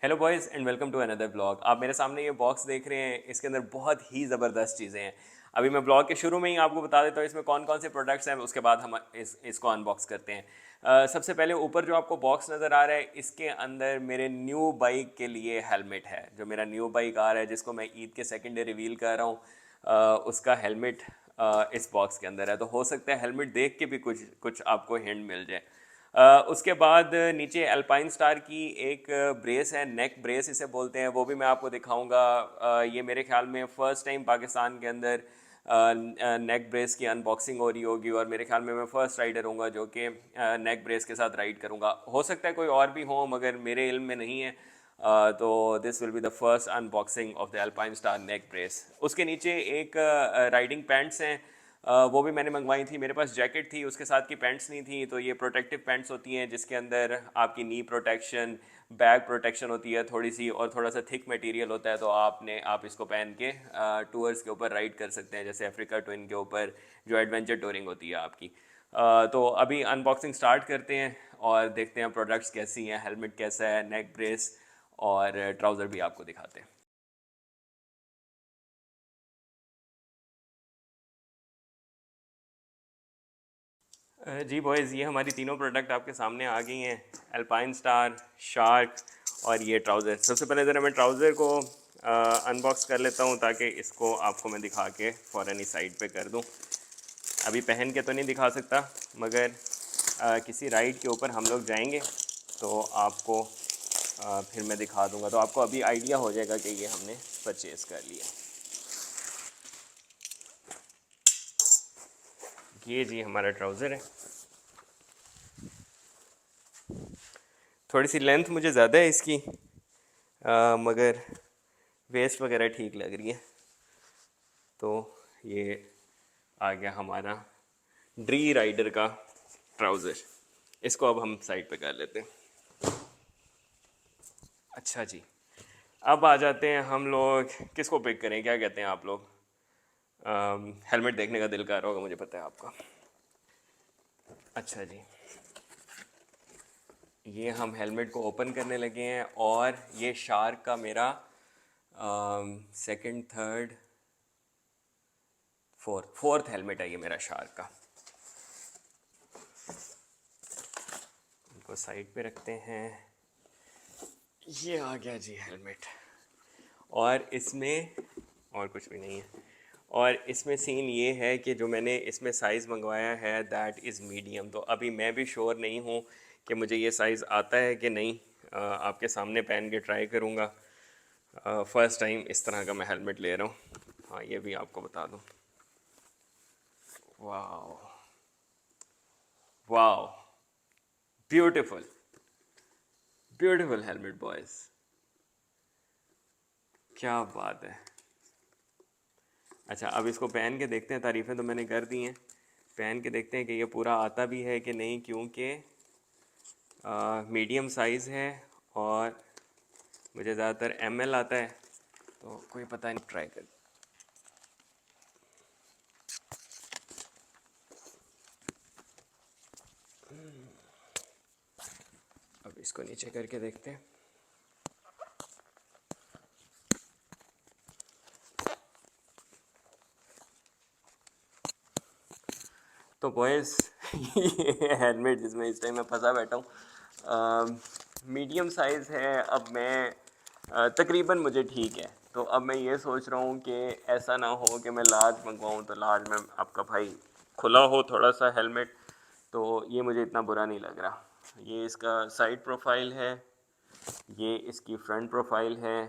Hello boys and welcome to another blog. आप मेरे सामने ये बॉक्स देख रहे हैं, इसके अंदर बहुत ही ज़बरदस्त चीज़ें हैं। अभी मैं ब्लॉग के शुरू में ही आपको बता देता हूँ इसमें कौन कौन से प्रोडक्ट्स हैं, उसके बाद हम इसको अनबॉक्स करते हैं। सबसे पहले ऊपर जो आपको बॉक्स नज़र आ रहा है, इसके अंदर मेरे न्यू बाइक के लिए हेलमेट है। जो मेरा न्यू बाइक आ रहा है, जिसको मैं ईद के सेकेंड डे रिवील कर रहा हूँ, उसका हेलमेट इस बॉक्स के अंदर है। तो हो सकता है हेलमेट देख के भी कुछ कुछ आपको हिंट मिल जाए। उसके बाद नीचे अल्पाइन स्टार की एक ब्रेस है, नेक ब्रेस इसे बोलते हैं, वो भी मैं आपको दिखाऊंगा। ये मेरे ख्याल में फ़र्स्ट टाइम पाकिस्तान के अंदर नेक ब्रेस की अनबॉक्सिंग हो रही होगी, और मेरे ख्याल में मैं फ़र्स्ट राइडर हूँगा जो कि नेक ब्रेस के साथ राइड करूँगा। हो सकता है कोई और भी हो, मगर मेरे इल्म में नहीं है। तो this will be the first unboxing of the alpine star neck brace. उसके नीचे एक राइडिंग पैंट्स हैं, वो भी मैंने मंगवाई थी। मेरे पास जैकेट थी, उसके साथ की पैंट्स नहीं थी। तो ये प्रोटेक्टिव पैंट्स होती हैं जिसके अंदर आपकी नी प्रोटेक्शन, बैक प्रोटेक्शन होती है थोड़ी सी, और थोड़ा सा थिक मटेरियल होता है। तो आप इसको पहन के टूर्स के ऊपर राइड कर सकते हैं, जैसे अफ्रीका ट्विन के ऊपर जो एडवेंचर टूरिंग होती है आपकी। तो अभी अनबॉक्सिंग स्टार्ट करते हैं और देखते हैं प्रोडक्ट्स कैसी हैं, हेलमेट कैसा है, नेक ब्रेस और ट्राउज़र भी आपको दिखाते हैं। जी बॉयज़, ये हमारी तीनों प्रोडक्ट आपके सामने आ गई हैं। अल्पाइन स्टार, शार्क और ये ट्राउज़र। सबसे पहले ज़रा मैं ट्राउज़र को अनबॉक्स कर लेता हूँ, ताकि इसको आपको मैं दिखा के फ़ौरन ही साइड पे कर दूँ। अभी पहन के तो नहीं दिखा सकता, मगर किसी राइड के ऊपर हम लोग जाएंगे तो आपको फिर मैं दिखा दूँगा। तो आपको अभी आइडिया हो जाएगा कि ये हमने परचेज़ कर लिया। ये जी हमारा ट्राउज़र है। थोड़ी सी लेंथ मुझे ज़्यादा है इसकी, मगर वेस्ट वगैरह ठीक लग रही है। तो ये आ गया हमारा ड्री राइडर का ट्राउज़र। इसको अब हम साइड पे कर लेते हैं। अच्छा जी, अब आ जाते हैं हम लोग, किसको पिक करें, क्या कहते हैं आप लोग? हेलमेट देखने का दिल कर रहा होगा, मुझे पता है आपका। अच्छा जी, ये हम हेलमेट को ओपन करने लगे हैं, और ये शार्क का मेरा सेकंड, थर्ड, फोर्थ हेलमेट है ये मेरा शार्क का। इनको साइड पे रखते हैं। ये आ गया जी हेलमेट, और इसमें और कुछ भी नहीं है। और इसमें सीन ये है कि जो मैंने इसमें साइज़ मंगवाया है दैट इज़ मीडियम। तो अभी मैं भी श्योर नहीं हूँ कि मुझे ये साइज़ आता है कि नहीं। आपके सामने पहन के ट्राई करूँगा। फ़र्स्ट टाइम इस तरह का मैं हेलमेट ले रहा हूँ। हाँ, ये भी आपको बता दूँ। वाह वाह, ब्यूटिफुल ब्यूटिफुल हेलमेट बॉयज़, क्या बात है। अच्छा, अब इसको पहन के देखते हैं। तारीफ़ें तो मैंने कर दी हैं, पहन के देखते हैं कि ये पूरा आता भी है कि नहीं, क्योंकि मीडियम साइज़ है और मुझे ज़्यादातर एमएल आता है। तो कोई पता नहीं, ट्राई कर। अब इसको नीचे करके देखते हैं। तो बॉयज़ ये हेलमेट जिसमें इस टाइम मैं फंसा बैठा हूँ, मीडियम साइज़ है। अब मैं तकरीबन मुझे ठीक है। तो अब मैं ये सोच रहा हूँ कि ऐसा ना हो कि मैं लार्ज मंगवाऊँ, तो लार्ज में आपका भाई खुला हो थोड़ा सा हेलमेट, तो ये मुझे इतना बुरा नहीं लग रहा। ये इसका साइड प्रोफाइल है, ये इसकी फ्रंट प्रोफाइल है,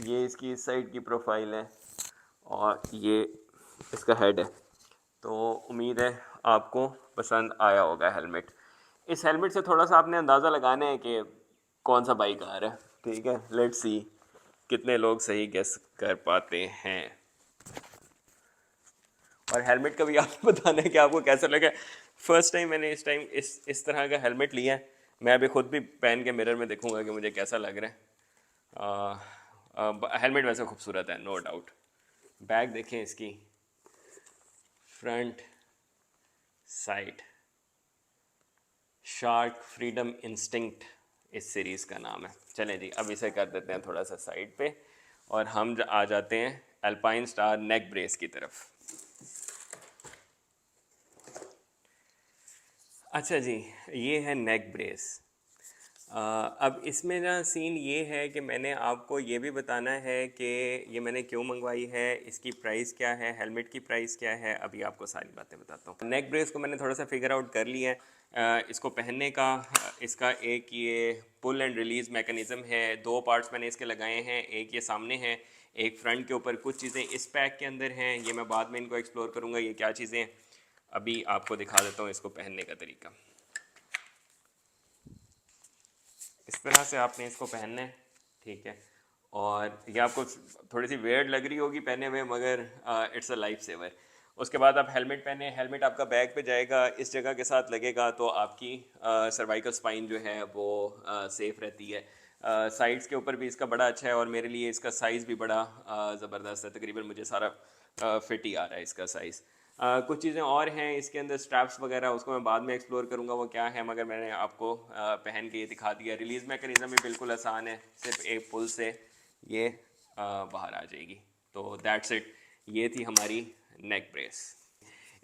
ये इसकी इस साइड की प्रोफाइल है, और ये इसका हेड है। तो उम्मीद है आपको पसंद आया होगा हेलमेट। इस हेलमेट से थोड़ा सा आपने अंदाज़ा लगाना है कि कौन सा बाइक आ रहा है। ठीक है, लेट्स सी कितने लोग सही गेस कर पाते हैं। और हेलमेट का भी आपको बताना है कि आपको कैसा लगा। फर्स्ट टाइम मैंने इस टाइम इस तरह का हेलमेट लिया है। मैं अभी खुद भी पहन के मिरर में देखूंगा कि मुझे कैसा लग रहा है। हेलमेट वैसे खूबसूरत है, नो डाउट। बैग देखें इसकी, front, side, shark freedom instinct इस सीरीज़ का नाम है। चलें जी, अब इसे कर देते हैं थोड़ा सा साइड पे और हम आ जाते हैं अल्पाइन स्टार नेक ब्रेस की तरफ। अच्छा जी, ये है नेक ब्रेस। अब इसमें ना सीन ये है कि मैंने आपको ये भी बताना है कि ये मैंने क्यों मंगवाई है, इसकी प्राइस क्या है, हेलमेट की प्राइस क्या है, अभी आपको सारी बातें बताता हूँ। नेक ब्रेस को मैंने थोड़ा सा फिगर आउट कर लिया है। इसको पहनने का इसका एक ये पुल एंड रिलीज़ मैकेनिज़्म है। दो पार्ट्स मैंने इसके लगाए हैं, एक ये सामने है, एक फ्रंट के ऊपर। कुछ चीज़ें इस पैक के अंदर हैं, ये मैं बाद में इनको एक्सप्लोर करूँगा ये क्या चीज़ें हैं। अभी आपको दिखा देता हूँ इसको पहनने का तरीका। इस तरह से आपने इसको पहनना है, ठीक है। और ये आपको थोड़ी सी वेयर्ड लग रही होगी पहने हुए, मगर इट्स अ लाइफ सेवर। उसके बाद आप हेलमेट पहने, हेलमेट आपका बैग पे जाएगा, इस जगह के साथ लगेगा तो आपकी सर्वाइकल स्पाइन जो है वो सेफ़ रहती है। साइड्स के ऊपर भी इसका बड़ा अच्छा है और मेरे लिए इसका साइज़ भी बड़ा ज़बरदस्त है। तकरीबन मुझे सारा फिट ही आ रहा है इसका साइज़। कुछ चीज़ें और हैं इसके अंदर, स्ट्रैप्स वगैरह, उसको मैं बाद में एक्सप्लोर करूँगा वो क्या है, मगर मैंने आपको पहन के ये दिखा दिया। रिलीज़ मैकेनिज़्म भी बिल्कुल आसान है, सिर्फ एक पुल से ये बाहर आ जाएगी। तो दैट्स इट, ये थी हमारी नेक ब्रेस।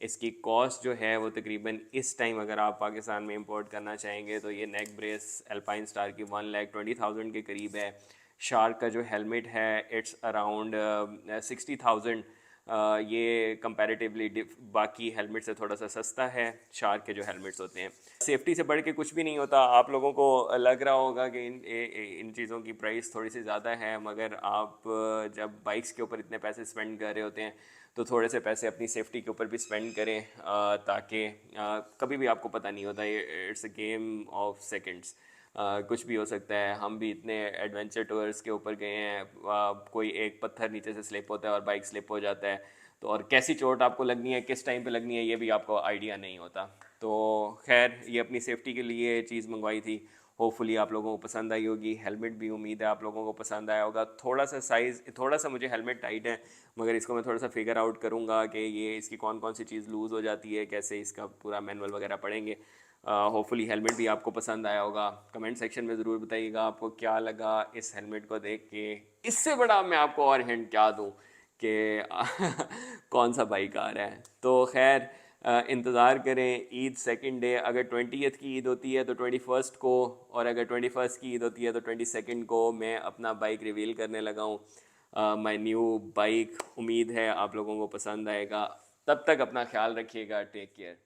इसकी कॉस्ट जो है वो तकरीबन इस टाइम अगर आप पाकिस्तान में इंपोर्ट करना चाहेंगे तो ये नेक ब्रेस अल्पाइन स्टार की 1,20,000 के करीब है। शार्क का जो हेलमेट है इट्स अराउंड 60,000। ये कंपैरेटिवली बाकी हेलमेट से थोड़ा सा सस्ता है, शार्क के जो हेलमेट्स होते हैं। सेफ्टी से बढ़ के कुछ भी नहीं होता। आप लोगों को लग रहा होगा कि इन चीज़ों की प्राइस थोड़ी सी ज़्यादा है, मगर आप जब बाइक्स के ऊपर इतने पैसे स्पेंड कर रहे होते हैं तो थोड़े से पैसे अपनी सेफ्टी के ऊपर भी स्पेंड करें, ताकि कभी भी आपको पता नहीं होता। It's a game of seconds, कुछ भी हो सकता है। हम भी इतने एडवेंचर टूर्स के ऊपर गए हैं, कोई एक पत्थर नीचे से स्लिप होता है और बाइक स्लिप हो जाता है, तो और कैसी चोट आपको लगनी है, किस टाइम पे लगनी है, ये भी आपको आइडिया नहीं होता। तो खैर, ये अपनी सेफ्टी के लिए चीज़ मंगवाई थी। होपफुली आप लोगों को पसंद आई होगी। हेलमेट भी उम्मीद है आप लोगों को पसंद आया होगा। थोड़ा सा साइज़, थोड़ा सा मुझे हेलमेट टाइट है, मगर इसको मैं थोड़ा सा फिगर आउट करूँगा कि ये इसकी कौन कौन सी चीज़ लूज़ हो जाती है, कैसे इसका पूरा मैनुअल वगैरह पढ़ेंगे। होपफुली हेलमेट भी आपको पसंद आया होगा। कमेंट सेक्शन में ज़रूर बताइएगा आपको क्या लगा इस हेलमेट को देख के। इससे बड़ा मैं आपको और हिंट क्या दूँ कि कौन सा बाइक आ रहा है। तो खैर, इंतज़ार करें ईद सेकंड डे। अगर 20th की ईद होती है तो 21st को, और अगर 21st की ईद होती है तो 22nd को मैं अपना बाइक रिवील करने लगा हूँ, माय न्यू बाइक। उम्मीद है आप लोगों को पसंद आएगा। तब तक अपना ख्याल रखिएगा। Take care.